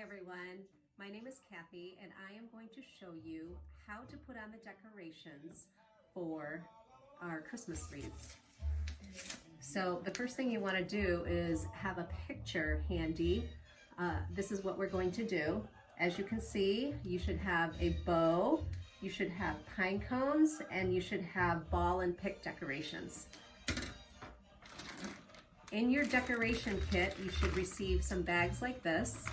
everyone, my name is Kathy and I am going to show you how to put on the decorations for our Christmas wreaths. So the first thing you want to do is have a picture handy. This is what we're going to do. As you can see, you should have a bow, you should have pine cones, and you should have ball and pick decorations. In your decoration kit, you should receive some bags like this.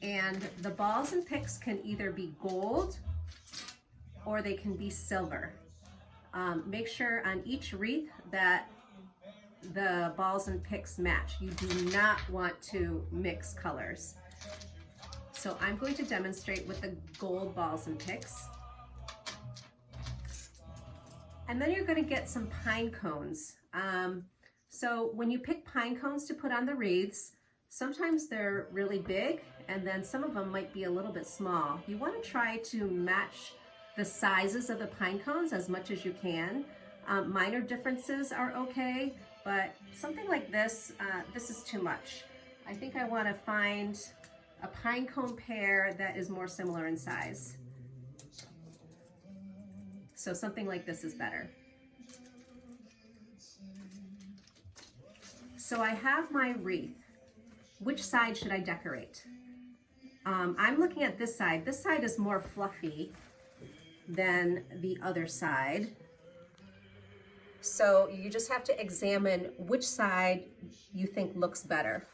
And the balls and picks can either be gold or they can be silver. Make sure on each wreath that the balls and picks match. You do not want to mix colors. So I'm going to demonstrate with the gold balls and picks. And then you're going to get some pine cones. So when you pick pine cones to put on the wreaths, sometimes they're really big and then some of them might be a little bit small. You want to try to match the sizes of the pine cones as much as you can. Minor differences are okay, but something like this, this is too much. I think I want to find a pine cone pair that is more similar in size. So something like this is better. So I have my wreath. Which side should I decorate? I'm looking at this side. This side is more fluffy than the other side. So you just have to examine which side you think looks better.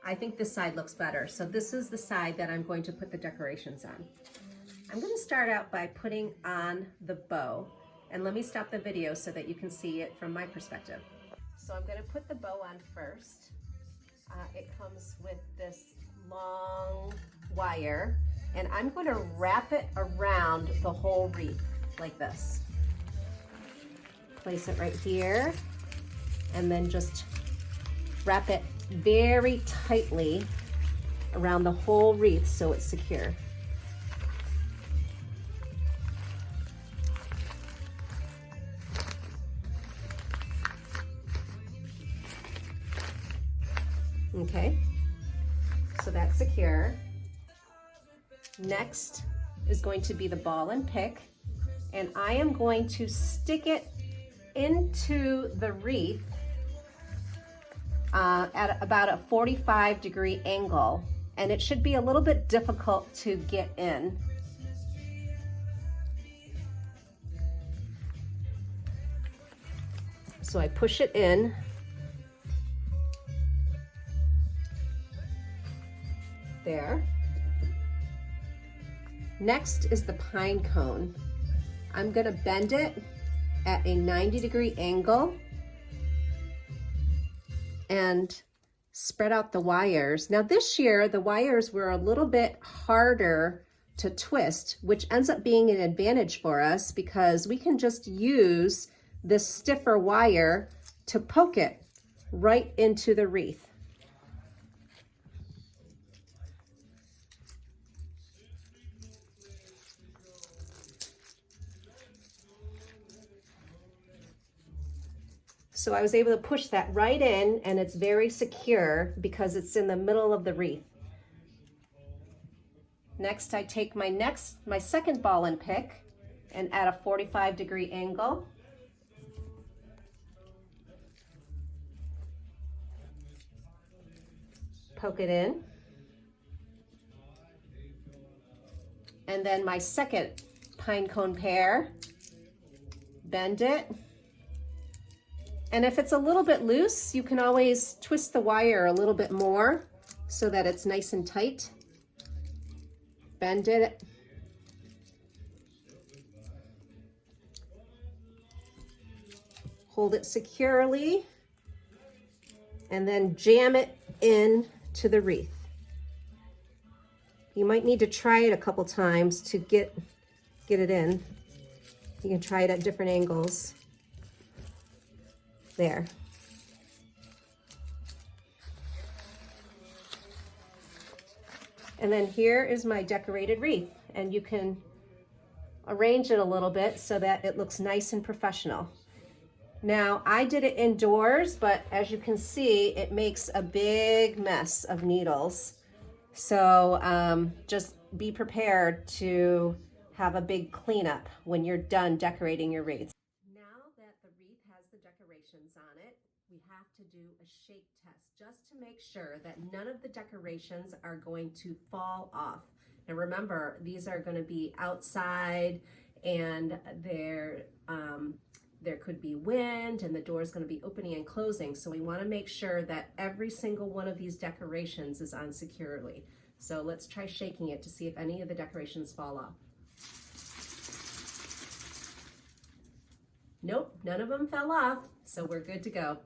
I think this side looks better. So this is the side that I'm going to put the decorations on. I'm going to start out by putting on the bow. And let me stop the video so that you can see it from my perspective. So I'm going to put the bow on first. It comes with this long wire, and I'm going to wrap it around the whole wreath like this. Place it right here, and then just wrap it very tightly around the whole wreath so it's secure. Okay, so that's secure. Next is going to be the ball and pick, and I am going to stick it into the wreath at about a 45-degree angle, and it should be a little bit difficult to get in. So I push it in. There. Next is the pine cone. I'm going to bend it at a 90-degree angle and spread out the wires. Now this year the wires were a little bit harder to twist, which ends up being an advantage for us because we can just use this stiffer wire to poke it right into the wreath. So I was able to push that right in, and it's very secure because it's in the middle of the wreath. Next, I take my second ball and pick and at a 45-degree angle. Poke it in. And then my second pine cone pair, bend it. And if it's a little bit loose, you can always twist the wire a little bit more so that it's nice and tight. Bend it. Hold it securely, and then jam it in to the wreath. You might need to try it a couple times to get it in. You can try it at different angles. There. And then here is my decorated wreath, and you can arrange it a little bit so that it looks nice and professional. Now, I did it indoors, but as you can see, it makes a big mess of needles. So just be prepared to have a big cleanup when you're done decorating your wreaths. Now that the wreath has the decorations on it, we have to do a shake test just to make sure that none of the decorations are going to fall off. And remember, these are going to be outside, and there could be wind, and the door is going to be opening and closing. So we want to make sure that every single one of these decorations is on securely. So let's try shaking it to see if any of the decorations fall off. Nope, none of them fell off, so we're good to go.